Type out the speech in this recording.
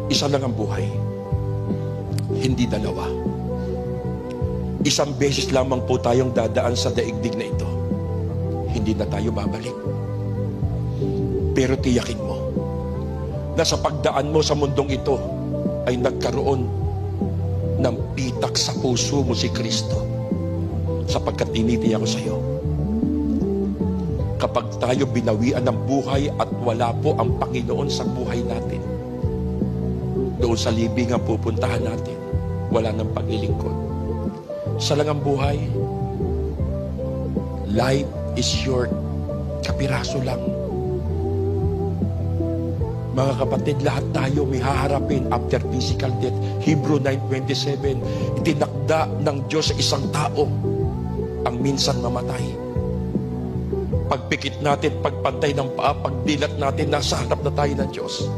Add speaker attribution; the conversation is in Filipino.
Speaker 1: Isa lang ang buhay, hindi dalawa. Isang beses lamang po tayong dadaan sa daigdig na ito. Hindi na tayo babalik. Pero tiyakin mo na sa pagdaan mo sa mundong ito ay nagkaroon ng pitak sa puso mo si Kristo, sapagkat tinitiyak ko sa iyo, kapag tayo binawian ng buhay at wala po ang Panginoon sa buhay natin, doon sa libingan pupuntahan natin, wala nang paglilingkod. Isa lang ang buhay. Life is short. Kapiraso lang. Mga kapatid, lahat tayo may haharapin after physical death. Hebrew 9:27, itinakda ng Diyos sa isang tao ang minsan mamatay. Pagpikit natin, pagpantay ng paa, pagdilat natin, nasa harap na tayo ng Diyos.